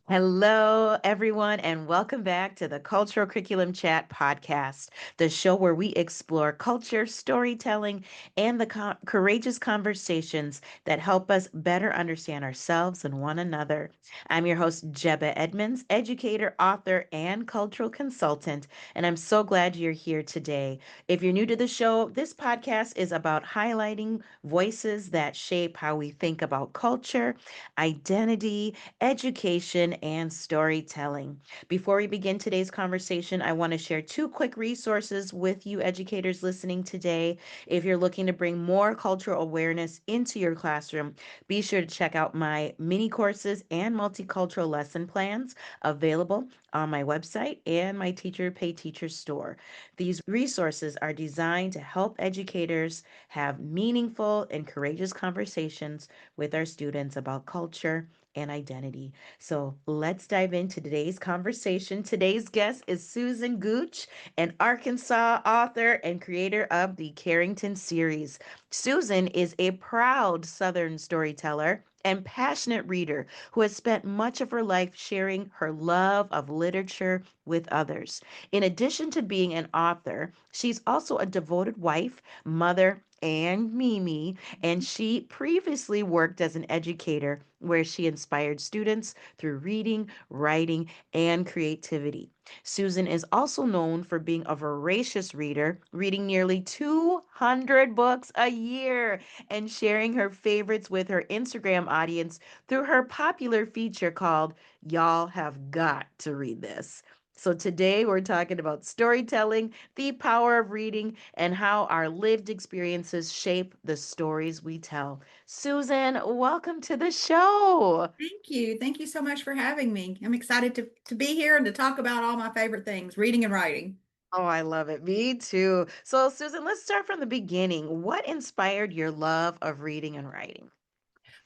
Hello, everyone, and welcome back to the Cultural Curriculum Chat podcast, the show where we explore culture, storytelling, and the courageous conversations that help us better understand ourselves and one another. I'm your host, Jebeh Edmunds, educator, author, and cultural consultant, and I'm so glad you're here today. If you're new to the show, this podcast is about highlighting voices that shape how we think about culture, identity, education, and storytelling. Before we begin today's conversation, I want to share two quick resources with you educators listening today. If you're looking to bring more cultural awareness into your classroom, be sure to check out my mini courses and multicultural lesson plans available on my website and my Teacher Pay Teacher store. These resources are designed to help educators have meaningful and courageous conversations with our students about culture and identity. So let's dive into today's conversation. Today's guest is Susan Gooch, an Arkansas author and creator of the Carrington Series. Susan is a proud Southern storyteller and passionate reader who has spent much of her life sharing her love of literature with others. In addition to being an author, she's also a devoted wife, mother, and Mimi, and she previously worked as an educator where she inspired students through reading, writing, and creativity. Susan is also known for being a voracious reader, reading nearly 200 books a year and sharing her favorites with her Instagram audience through her popular feature called Y'all Have Got to Read This. So today we're talking about storytelling, the power of reading, and how our lived experiences shape the stories we tell. Susan, welcome to the show. Thank you. Thank you so much for having me. I'm excited to be here and to talk about all my favorite things, reading and writing. Oh, I love it. Me too. So, Susan, let's start from the beginning. What inspired your love of reading and writing?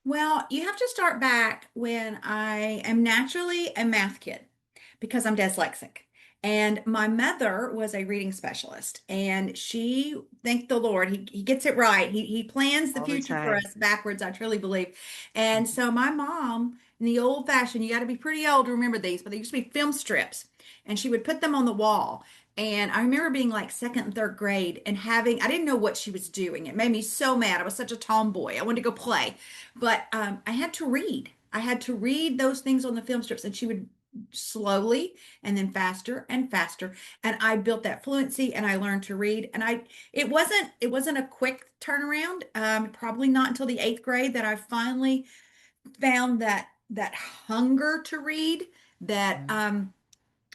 Well, you have to start back when I am naturally a math kid because I'm dyslexic. And my mother was a reading specialist, and she, thank the Lord, he gets it right. He plans the All the future for time. us backwards, I truly believe. And so my mom, in the old fashioned, you got to be pretty old to remember these, but they used to be film strips, and she would put them on the wall. And I remember being like second and third grade and having, I didn't know what she was doing. It made me so mad. I was such a tomboy. I wanted to go play. But I had to read. I had to read those things on the film strips, and she would slowly and then faster and faster. And I built that fluency, and I learned to read. And it wasn't a quick turnaround. Probably not until the eighth grade that I finally found that hunger to read. That Mm.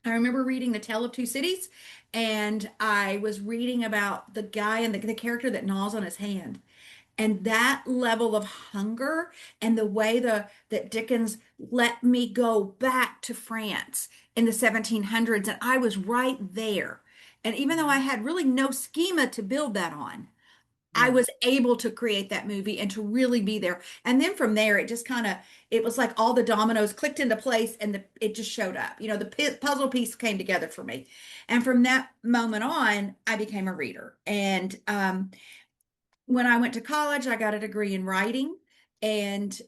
I remember reading The Tale of Two Cities, and I was reading about the guy and the character that gnaws on his hand. And that level of hunger and the way that Dickens let me go back to France in the 1700s, and I was right there. And even though I Mhm. had really no schema to build that on, I Yeah. was able to create that movie and to really be there. And then from there, it just kind of, it was like all the dominoes clicked into place, and it just showed up. The puzzle piece came together for me. And from that moment on, I became a reader. And when I went to college, I got a degree in writing, and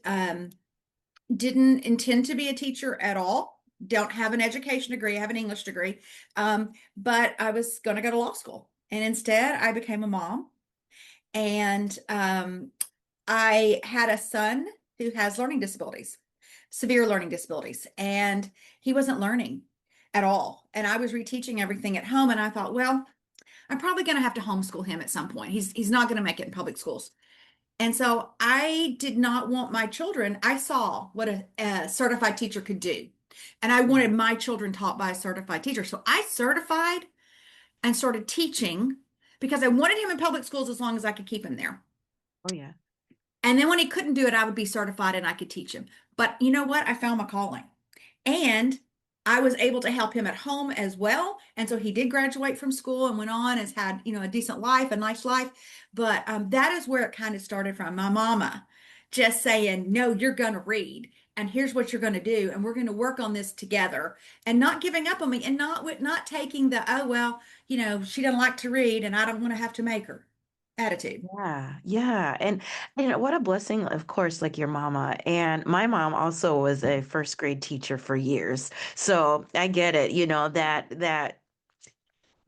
didn't intend to be a teacher at all. Don't have an education degree. I have an English degree. But I was going to go to law school. And instead, I became a mom. And I had a son who has learning disabilities, severe learning disabilities, and he wasn't learning at all. And I was reteaching everything at home. And I thought, well, I'm probably going to have to homeschool him at some point. He's not going to make it in public schools. And so I did not want my children, I saw what a certified teacher could do. And I Yeah. wanted my children taught by a certified teacher. So I certified and started teaching because I wanted him in public schools as long as I could keep him there. Oh, yeah. And then when he couldn't do it, I would be certified and I could teach him. But you know what? I found my calling. And I was able to help him at home as well. And so he did graduate from school and went on, has had, a decent life, a nice life. But that is where it kind of started from. My mama just saying, no, you're going to read. And here's what you're going to do. And we're going to work on this together, and not giving up on me, and not taking the, oh, well, she doesn't like to read and I don't want to have to make her. attitude. Yeah, yeah. And what a blessing, of course, like your mama. And my mom also was a first grade teacher for years. So I get it, that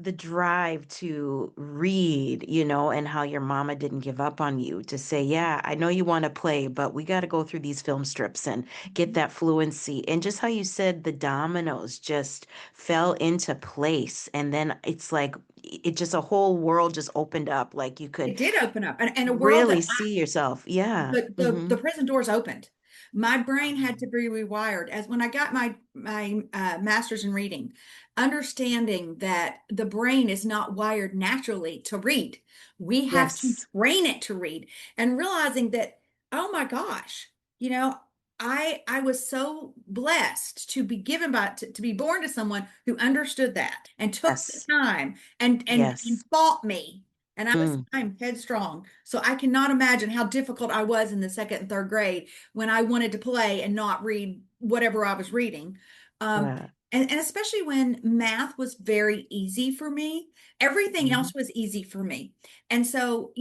the drive to read, and how your mama didn't give up on you to say, yeah, I know you want to play, but we got to go through these film strips and get that fluency. And just how you said the dominoes just fell into place. And then it's like, it just a whole world just opened up. Like you could It did open up, and a world really that see yourself. Yeah. the prison doors opened. My brain had to Um, be rewired. As when I got my master's in reading, understanding that the brain is not wired naturally to read. We have to yes. train it to read, and realizing that, oh my gosh, you know, I was so blessed to be given to be born to someone who understood that and took the Yes. time and Yes. fought me. And Mm, I'm headstrong. So I cannot imagine how difficult I was in the second and third grade when I wanted to play and not read whatever I was reading. Um, yeah. and especially when math was very easy for me, everything Mhm. else was easy for me. And so,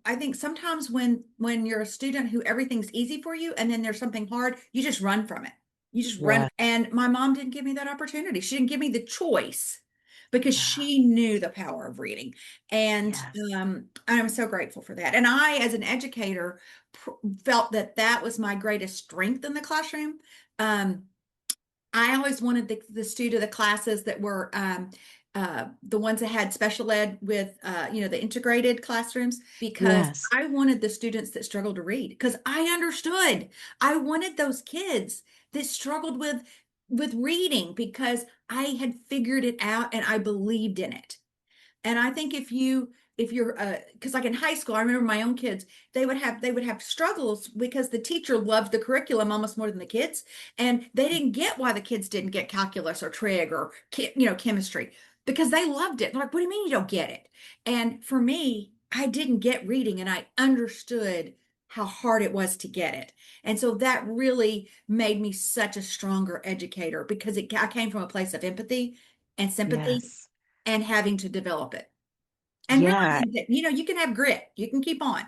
I think sometimes when you're a student who everything's easy for you and then there's something hard, you just run from it. You just run. Yeah. And my mom didn't give me that opportunity. She didn't give me the choice because Yeah. she knew the power of reading. And Yes. I'm so grateful for that. And I, as an educator, felt that that was my greatest strength in the classroom. Um, I always wanted the student, the classes that were the ones that had special ed with, the integrated classrooms, because Yes. I wanted the students that struggled to read because I understood. I wanted those kids that struggled with reading because I had figured it out and I believed in it. And I think if you're because like in high school, I remember my own kids, they would have struggles because the teacher loved the curriculum almost more than the kids, and they didn't get why the kids didn't get calculus or trig or chemistry because they loved it. They're like, what do you mean you don't get it? And for me, I didn't get reading, and I understood how hard it was to get it. And so that really made me such a stronger educator because I came from a place of empathy and sympathy Yes. and having to develop it and Yeah. realizing that you can have grit, you can keep on.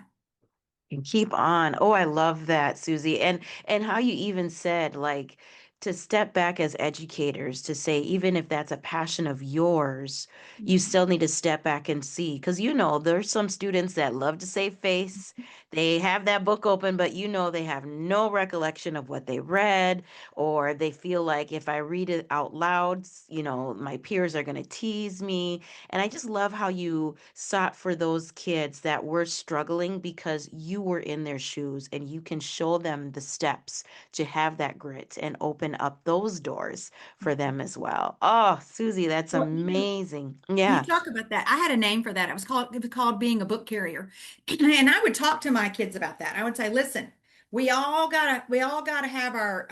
And keep on. Oh, I love that, Susie. And how you even said like to step back as educators to say even if that's a passion of yours, you still need to step back and see because there's some students that love to save face. They have that book open, but they have no recollection of what they read, or they feel like if I read it out loud, my peers are going to tease me. And I just love how you sought for those kids that were struggling because you were in their shoes and you can show them the steps to have that grit and open up those doors for them as well. Oh, Susie, that's Well, amazing. you Yeah. talk about that. I had a name for that. It was called being a book carrier. And I would talk to my kids about that. I would say, listen, we all gotta have our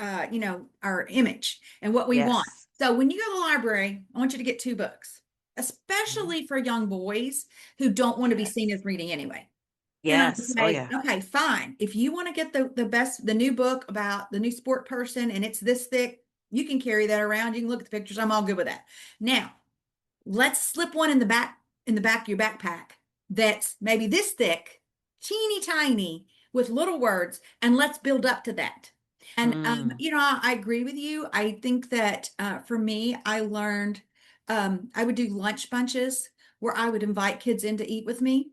our image and what we want. Yes. So when you go to the library, I want you to get two books, Mhm. especially for young boys who don't want to be seen Yes. as reading anyway. And I would Yes. Oh, say, yeah. okay, fine. If you want to get the new book about the new sport person and it's this thick, you can carry that around. You can look at the pictures. I'm all good with that. Now, let's slip one in the back of your backpack that's maybe this thick, teeny tiny, with little words, and let's build up to that. And Mm. I agree with you. I think that for me, I learned I would do lunch bunches where I would invite kids in to eat with me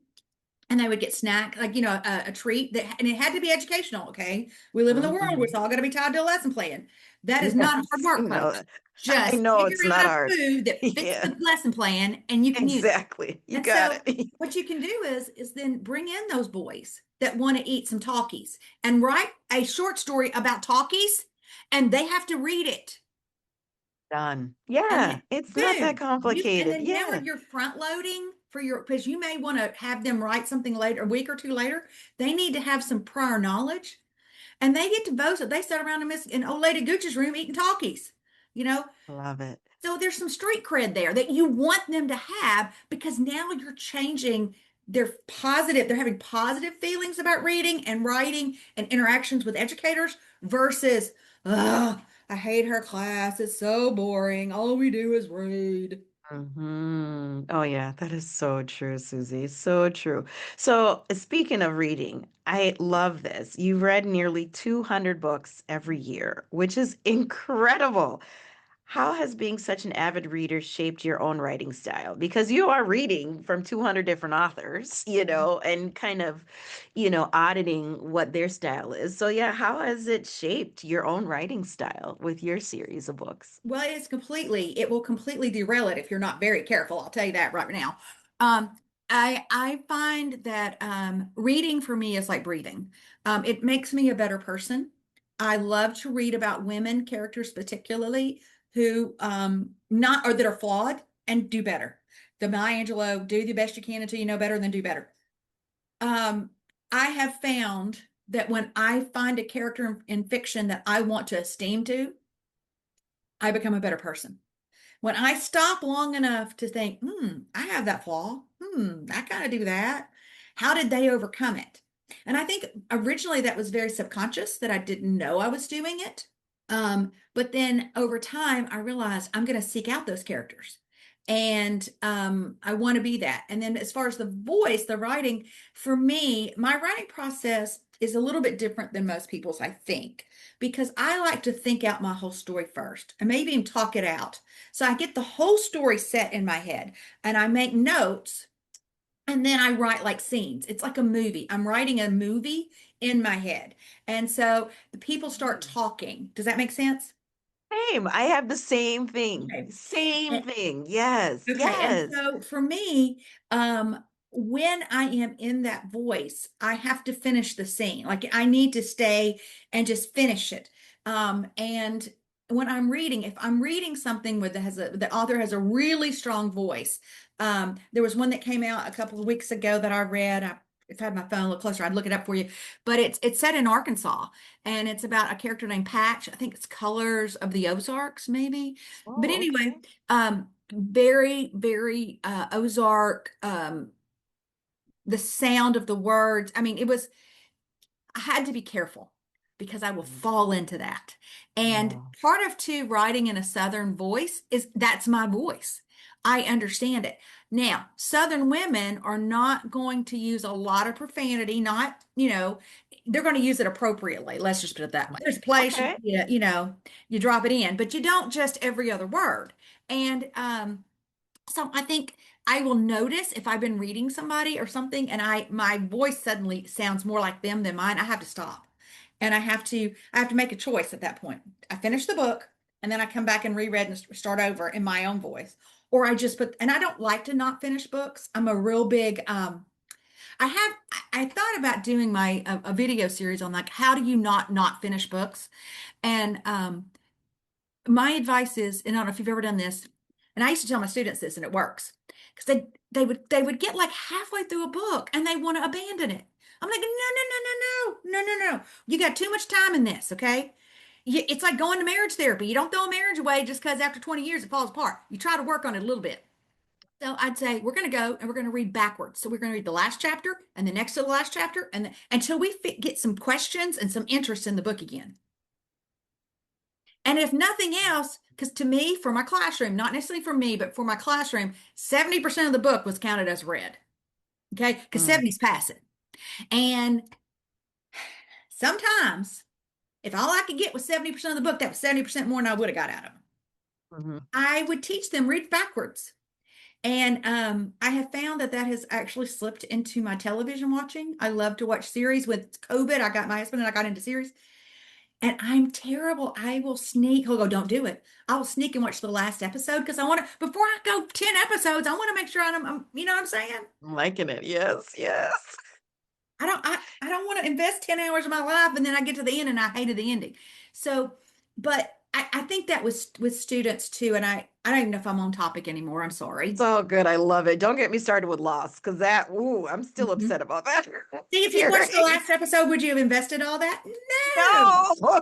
and they would get snack like a treat that and it had to be educational. Okay, we live in the world where it's Mhm. all going to be tied to a lesson plan. That is not hard Yes. work, No, folks. I Just know figure it's not out a hard. food that fits Yeah, the lesson plan and you can use it. exactly. You And got so it. what you can do is then bring in those boys that want to eat some talkies and write a short story about talkies, and they have to read it. Done. And Yeah, then it's not that boom, and complicated. then now Yeah. you're front loading for your, because you may want to have them write something later, a week or two later. They need to have some prior knowledge and they get to boast it. They sat around in old lady Gooch's room eating talkies, you know? Love it. So there's some street cred there that you want them to have because now you're changing they're having positive feelings about reading and writing and interactions with educators versus, oh, I hate her class. It's so boring. All we do is read. Oh, yeah, that is so true, Susie. So true. So, speaking of reading, I love this. You've read nearly 200 books every year, which is incredible. How has being such an avid reader shaped your own writing style? Because you are reading from 200 different authors, and kind of, auditing what their style is. So, yeah, how has it shaped your own writing style with your series of books? Well, it will completely derail it if you're not very careful. I'll tell you that right now. Um, I find that reading for me is like breathing. It makes me a better person. I love to read about women characters, particularly who not or that are flawed and do better. The Maya Angelou, do the best you can until you know better, and then do better. Um, I have found that when I find a character in fiction that I want to esteem to, I become a better person. When I stop long enough to think, I have that flaw. I kind of do that. How did they overcome it? And I think originally that was very subconscious that I didn't know I was doing it. But then over time, I realized I'm going to seek out those characters. And I want to be that. And then as far as the voice, the writing, for me, my writing process is a little bit different than most people's, I think, because I like to think out my whole story first and maybe even talk it out. So I get the whole story set in my head and I make notes and then I write like scenes. It's like a movie. I'm writing a movie in my head. And so the people start talking. Does that make sense? Same. I have the same thing. Okay. Same thing. Yes. Okay, and Yes. so for me, when I am in that voice, I have to finish the scene. Like I need to stay and just finish it. And when I'm reading, if I'm reading something with the author has a really strong voice. There was one that came out a couple of weeks ago that I read. If I had my phone a little closer, I'd look it up for you. But it's set in Arkansas, and it's about a character named Patch. I think it's Colors of the Ozarks, maybe. But Oh, anyway, okay. very, very Ozark, the sound of the words. I mean, I had to be careful because I will Mhm. fall into that. And Oh. part of too writing in a Southern voice is that's my voice. I understand it. Now, Southern women are not going to use a lot of profanity, not, they're going to use it appropriately. Let's just put it that way. There's a place Okay. you drop it in, but you don't just every other word. And so I think I will notice if I've been reading somebody or something and my voice suddenly sounds more like them than mine, I have to stop. And I have to make a choice at that point. I finish the book and then I come back and reread and start over in my own voice. Or I just put, and I don't like to not finish books. I'm a real big I thought about doing a video series on like how do you not finish books? And my advice is, and I don't know if you've ever done this, and I used to tell my students this, and it works, because they would get like halfway through a book and they want to abandon it. I'm like, no, no, no, no, no, no, no, no. You got too much time in this, okay? It's like going to marriage therapy. You don't throw a marriage away just because after 20 years it falls apart. You try to work on it a little bit. So I'd say we're going to go and we're going to read backwards. So we're going to read the last chapter and the next to the last chapter, until we get some questions and some interest in the book again. And if nothing else, because to me, for my classroom, not necessarily for me, but for my classroom, 70% of the book was counted as read. Okay. Because Mm, 70's passing. And sometimes, if all I could get was 70% of the book, that was 70% more than I would have got out of them. mhm. I would teach them read backwards. And I have found that has actually slipped into my television watching. I love to watch series. With COVID, I got my husband and I got into series. And I'm terrible. I will sneak. He'll go, don't do it. I will sneak and watch the last episode because I want to, before I go 10 episodes, I want to make sure you know what I'm saying? I'm liking it. Yes, yes. I don't want to invest 10 hours of my life and then I get to the end and I hated the ending. So, but I think that was with students too. And I don't even know if I'm on topic anymore. I'm It's sorry. all good. I love it. Don't get me started with Lost because I'm still Mhm. upset about that See, if you'd watched the series. last episode, would you have invested all that? No. No.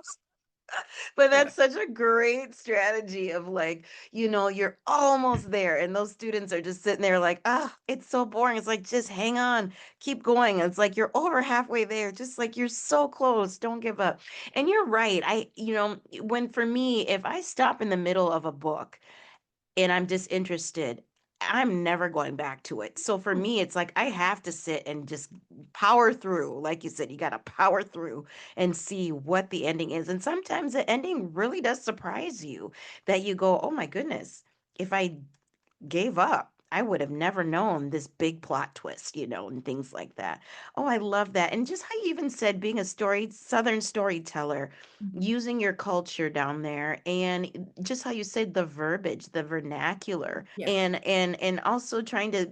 But Yeah. that's such a great strategy of like, you're almost there. And those students are just sitting there like, it's so boring. It's like, just hang on, keep going. It's like you're over halfway there. Just like you're so close. Don't give up. And you're right. When for me, if I stop in the middle of a book, and I'm disinterested, I'm never going back to it. So for me, it's like I have to sit and just power through. Like you said, you got to power through and see what the ending is. And sometimes the ending really does surprise you that you go, oh my goodness, if I gave up, I would have never known this big plot twist, and things like that. Oh, I love that. And just how you even said being a Southern storyteller, Mhm. using your culture down there, and just how you said the verbiage, the vernacular, Yeah. and also trying to,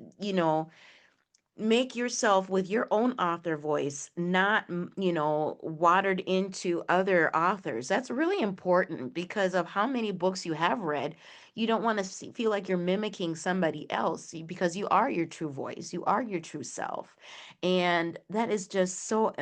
make yourself with your own author voice, not watered into other authors. That's really important because of how many books you have read. You don't want to feel like you're mimicking somebody else, because you are your true voice, you are your true self. And that is just so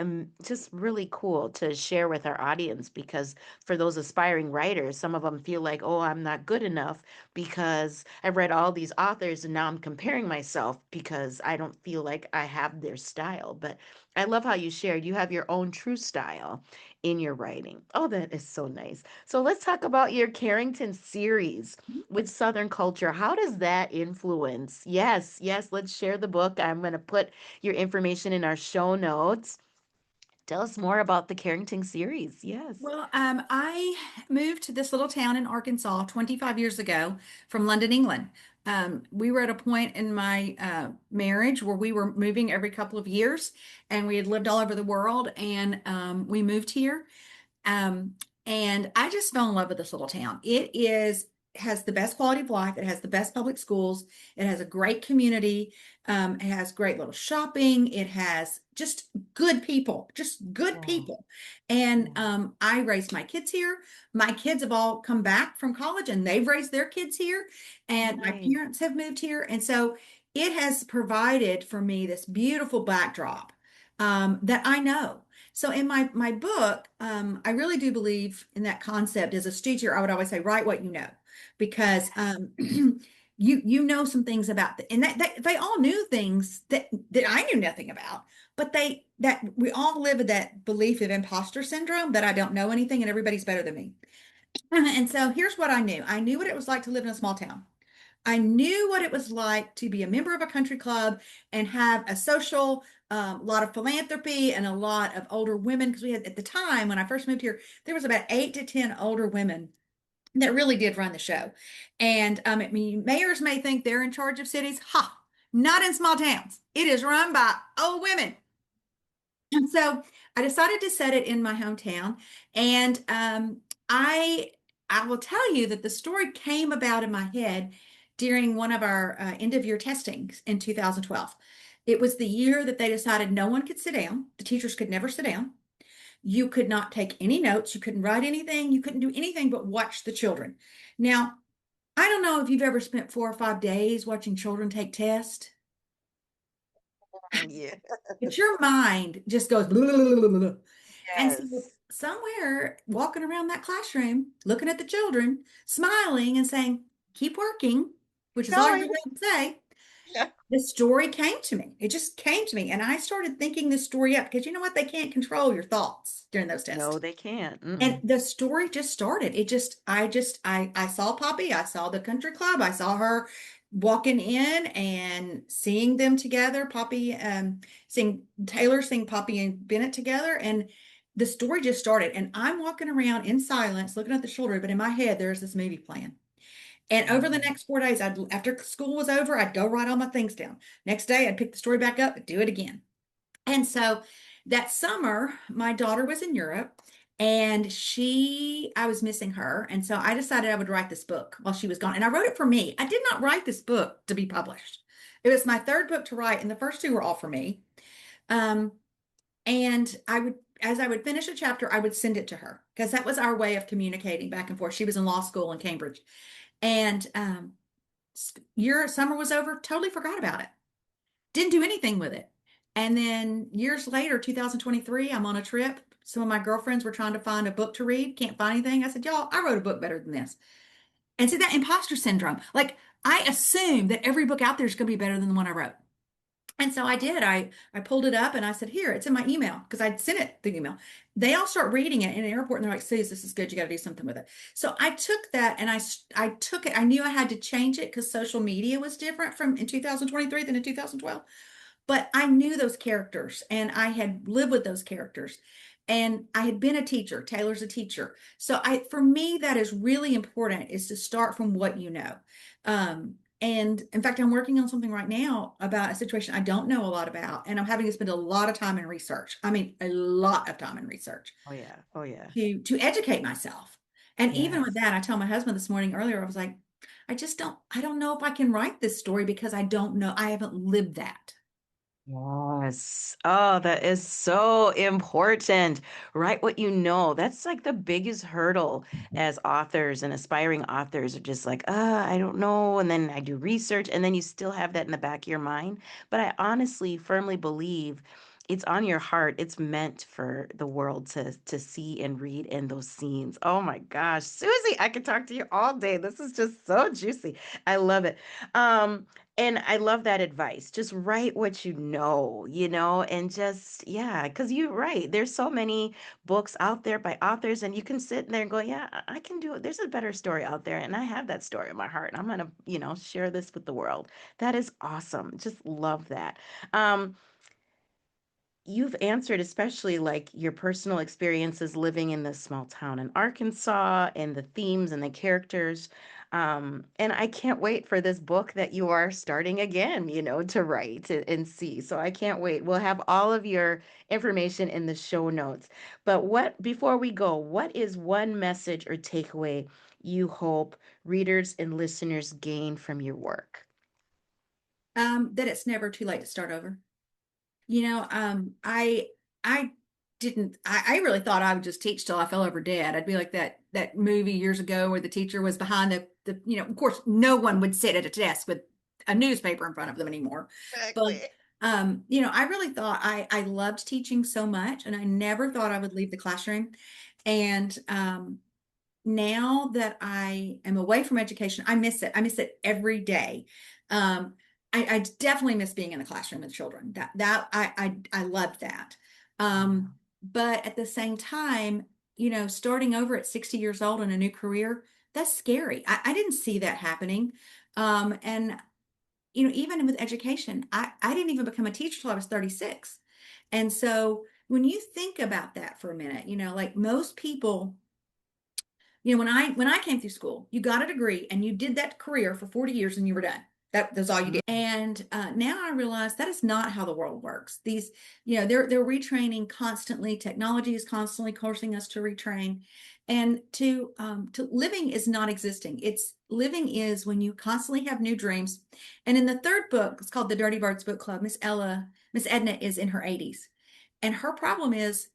just really cool to share with our audience, because for those aspiring writers, some of them feel like, oh, I'm not good enough because I've read all these authors and now I'm comparing myself because I don't feel like I have their style. But I love how you shared you have your own true style in your writing. Oh, that is so nice. So let's talk about your Carrington series with Southern culture. How does that influence? Yes, yes, let's share the book. I'm going to put your information in our show notes. Tell us more about the Carrington series. Yes. Well, I moved to this little town in Arkansas 25 years ago from London, England. We were at a point in my marriage where we were moving every couple of years, and we had lived all over the world, and we moved here. Um, and I just fell in love with this little town. Has the best quality of life. It has the best public schools. It has a great community. It has great little shopping. It has just good people, just good Oh, people. And oh, I raised my kids here. My kids have all come back from college and they've raised their kids here. And my nice. parents have moved here. And so it has provided for me this beautiful backdrop that I know. So in my book, I really do believe in that concept. As a teacher, I would always say, write what you know, because you know some things about and that they all knew things that I knew nothing about, but that we all live with that belief of imposter syndrome that I don't know anything and everybody's better than me. And so here's what I knew. I knew what it was like to live in a small town. I knew what it was like to be a member of a country club and have a social, lot of philanthropy and a lot of older women. Because we had, at the time when I first moved here, there was about 8 to 10 older women that really did run the show. And I mean, mayors may think they're in charge of cities. Ha! Not in small towns. It is run by old women. And so I decided to set it in my hometown. And I I will tell you that the story came about in my head during one of our end of year testings in 2012. It was the year that they decided no one could sit down. The teachers could never sit down. You could not take any notes. You couldn't write anything. You couldn't do anything but watch the children. Now, I don't know if you've ever spent 4 or 5 days watching children take tests. Yeah. But your mind just goes blah, blah, blah, blah, blah. And so Yes. somewhere walking around that classroom, looking at the children, smiling and saying, keep working, which is all you're Going. going to say, Yeah. the story came to me. It just came to me. And I started thinking this story up because you know what? They can't control your thoughts during those No, tests. they can't. And Mm-mm. the story just started. I saw Poppy, I saw the country club, I saw her walking in and seeing them together, Poppy, seeing Taylor sing Poppy and Bennett together. And the story just started. And I'm walking around in silence, looking at the shoulder, but in my head, there's this movie plan. And over the Oh, next 4 days, after school was over, I'd go write all my things down. Next day, I'd pick the story back up and do it again. And so that summer, my daughter was in Europe and I was missing her. And so I decided I would write this book while she was gone. And I wrote it for me. I did not write this book to be published. It was my third book to write, and the first two were all for me. Um, and as I would finish a chapter, I would send it to her because that was our way of communicating back and forth. She was in law school in Cambridge. And your summer was over, totally forgot about it. Didn't do anything with it. And then years later, 2023, I'm on a trip. Some of my girlfriends were trying to find a book to read, can't find anything. I said, y'all, I wrote a book better than this. And so that imposter syndrome, like I assume that every book out there is going to be better than the one I wrote. And so I did. I pulled it up and I said, "Here, it's in my email," because I'd sent it the email. They all start reading it in the airport and they're like, "Sis, this is good. You got to do something with it." So I took that and I took it. I knew I had to change it because social media was different from in 2023 than in 2012. But I knew those characters and I had lived with those characters. And I had been a teacher. Taylor's a teacher. So for me, that is really important, is to start from what you know. And in fact, I'm working on something right now about a situation I don't know a lot about, and I'm having to spend a lot of time in research. I mean, a lot of time in research Oh yeah. Oh yeah. to educate myself. And even with Yes. that, I told my husband this morning earlier, I was like, I don't know if I can write this story because I don't know, I haven't lived that. Yes. Oh, that is so important. Write what you know. That's like the biggest hurdle as authors and aspiring authors are just like, I don't know. And then I do research, and then you still have that in the back of your mind. But I honestly, firmly believe it's on your heart. It's meant for the world to see and read in those scenes. Oh my gosh, Susie, I could talk to you all day. This is just so juicy. I love it. And I love that advice. Just write what you know, and just, yeah, because you're right. There's so many books out there by authors, and you can sit there and go, yeah, I can do it. There's a better story out there, and I have that story in my heart. And I'm gonna, share this with the world. That is awesome. Just love that. Um, You've answered, especially like your personal experiences living in this small town in Arkansas and the themes and the characters. And I can't wait for this book that you are starting again, to write and see. So I can't wait. We'll have all of your information in the show notes. But before we go, what is one message or takeaway you hope readers and listeners gain from your work? That it's never too late to start over. You know, I didn't I really thought I would just teach till I fell over dead. I'd be like that movie years ago where the teacher was behind the of course no one would sit at a desk with a newspaper in front of them anymore. But Exactly. I really thought I loved teaching so much and I never thought I would leave the classroom. And now that I am away from education, I miss it. I miss it every day. Um, I definitely miss being in the classroom with children. I loved that. Yeah. But at the same time, starting over at 60 years old in a new career, that's scary. I didn't see that happening. And even with education, I didn't even become a teacher till I was 36. And so when you think about that for a minute, like most people when I came through school, you got a degree and you did that career for 40 years and you were done. That's all you did. And now I realize that is not how the world works. They're retraining constantly. Technology is constantly forcing us to retrain, and to living is not existing. It's living is when you constantly have new dreams. And in the third book, it's called the Dirty Birds Book Club. Miss Edna is in her 80s, and her problem is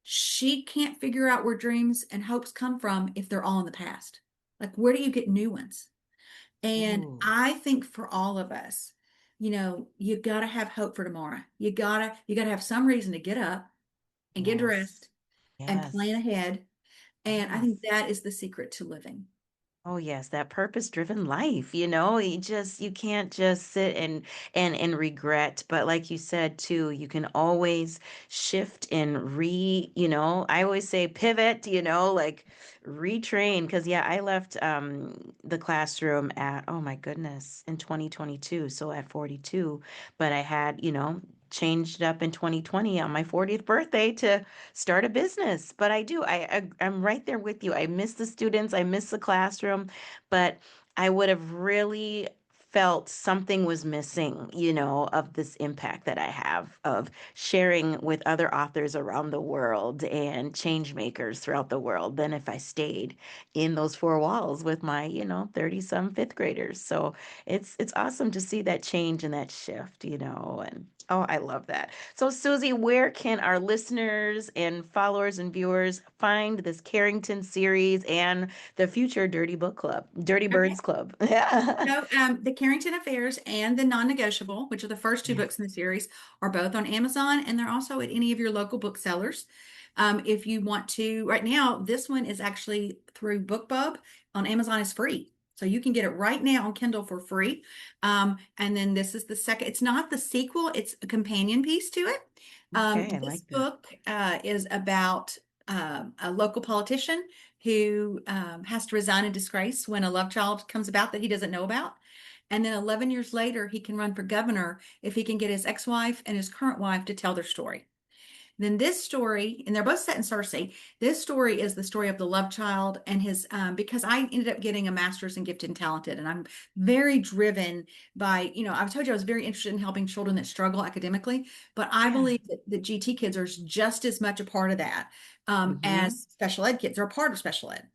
she can't figure out where dreams and hopes come from if they're all in the past. Like, where do you get new ones? And Ooh, I think for all of us, you got to have hope for tomorrow. You got to have some reason to get up and get yes. dressed and plan Yes. ahead. And I think Yes. that is the secret to living. Oh yes, that purpose-driven life, you can't just sit and regret, but like you said too, you can always shift and I always say pivot, like retrain because yeah, I left the classroom at oh my goodness, in 2022, so at 42, but I had, changed up in 2020 on my 40th birthday to start a business. But I do. I'm right there with you. I miss the students. I miss the classroom, but I would have really felt something was missing, of this impact that I have of sharing with other authors around the world and change makers throughout the world than if I stayed in those four walls with my, 30 some fifth graders. So it's awesome to see that change and that shift, and oh, I love that. So, Susie, where can our listeners and followers and viewers find this Carrington series and the future Dirty Okay. Birds Club? Yeah. So, the Carrington Affairs and the Non-Negotiable, which are the first two books in the series, are both on Amazon, and they're also at any of your local booksellers. If you want to, right now, this one is actually through BookBub on Amazon is free. So you can get it right now on Kindle for free. And then this is the second, it's not the sequel, it's a companion piece to it. Okay, I This like that. book is about a local politician who has to resign in disgrace when a love child comes about that he doesn't know about. And then 11 years later, he can run for governor if he can get his ex-wife and his current wife to tell their story. Then this story, and they're both set in Cersei. This story is the story of the love child and his, because I ended up getting a master's in gifted and talented, and I'm very driven by, I've told you I was very interested in helping children that struggle academically, but I Yeah. believe that GT kids are just as much a part of that Mm-hmm. as special ed kids are a part of special ed.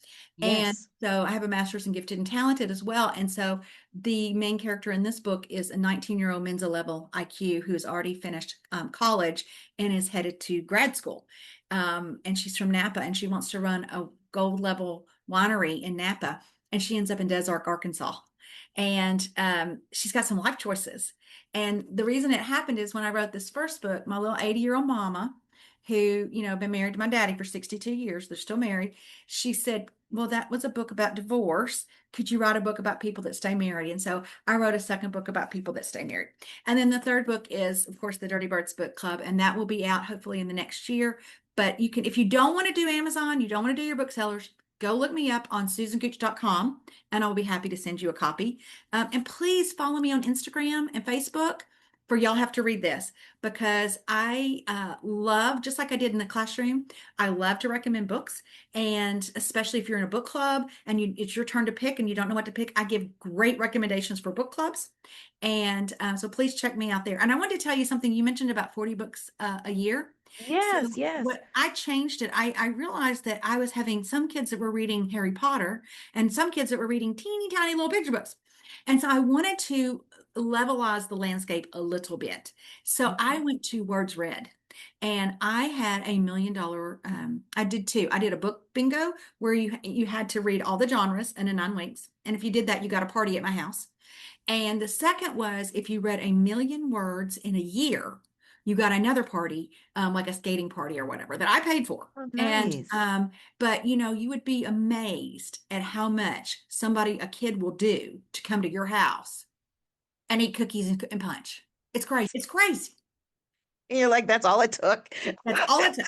And Yes. so I have a master's in gifted and talented as well. And so the main character in this book is a 19-year-old Mensa level IQ who has already finished college and is headed to grad school. And she's from Napa and she wants to run a gold level winery in Napa. And she ends up in Des Arc, Arkansas. And she's got some life choices. And the reason it happened is when I wrote this first book, my little 80-year-old mama, who, been married to my daddy for 62 years, they're still married. She said, well, that was a book about divorce. Could you write a book about people that stay married? And so I wrote a second book about people that stay married. And then the third book is, of course, the Dirty Birds Book Club, and that will be out hopefully in the next year. But you can, if you don't want to do Amazon, you don't want to do your booksellers, go look me up on susangooch.com and I'll be happy to send you a copy. And please follow me on Instagram and Facebook for y'all have to read this because I love, just like I did in the classroom, I love to recommend books. And especially if you're in a book club and it's your turn to pick and you don't know what to pick, I give great recommendations for book clubs. And so please check me out there. And I wanted to tell you something you mentioned about 40 books a year. So Yes, yes. what I changed it, I realized that I was having some kids that were reading Harry Potter and some kids that were reading teeny tiny little picture books. And so I wanted to levelize the landscape a little bit. So I Okay. went to Words Read and I had $1 million. I did two. I did a book bingo where you had to read all the genres in 9 weeks. And if you did that, you got a party at my house. And the second was if you read 1 million words in a year, you got another party, like a skating party or whatever that I paid for. Oh, And nice. but you would be amazed at how much a kid will do to come to your house and eat cookies and punch. It's crazy. It's crazy. And you're like, that's all it took. That's all it took.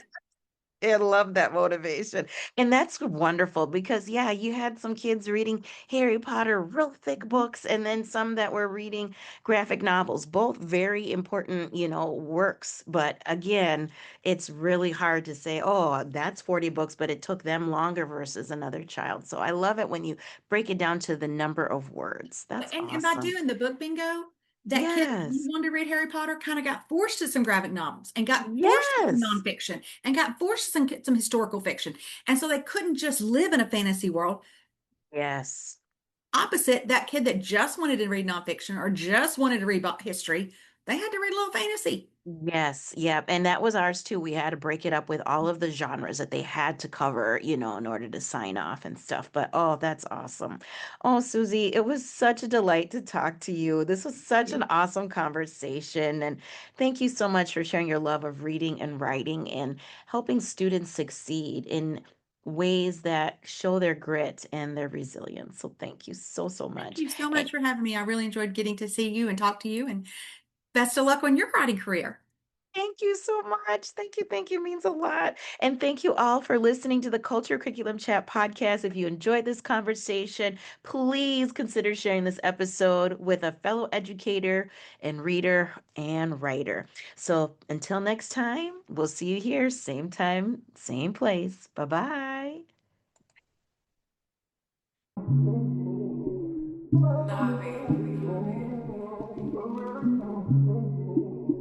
I love that motivation. And that's wonderful because, yeah, you had some kids reading Harry Potter, real thick books, and then some that were reading graphic novels, both very important, works. But again, it's really hard to say, oh, that's 40 books, but it took them longer versus another child. So I love it when you break it down to the number of words. That's And by awesome. doing the book bingo, that kid that Yes. wanted to read Harry Potter kind of got forced to some graphic novels and got forced to some Yes. nonfiction and got forced to some historical fiction. And so they couldn't just live in a fantasy world. Yes. Opposite that kid that just wanted to read nonfiction or just wanted to read about history, they had to read a little fantasy. Yes, yep. And that was ours too. We had to break it up with all of the genres that they had to cover, in order to sign off and stuff. But oh, that's awesome. Oh, Susie, it was such a delight to talk to you. This was such an awesome conversation. And thank you so much for sharing your love of reading and writing and helping students succeed in ways that show their grit and their resilience. So thank you so, so Thank much. you so much And for having me. I really enjoyed getting to see you and talk to you, and best of luck on your writing career. thank you so much. Thank you. Thank you. Means a lot. And thank you all for listening to the Culture Curriculum Chat podcast. If you enjoyed this conversation, please consider sharing this episode with a fellow educator and reader and writer. So until next time, we'll see you here, same time, same place. Bye bye.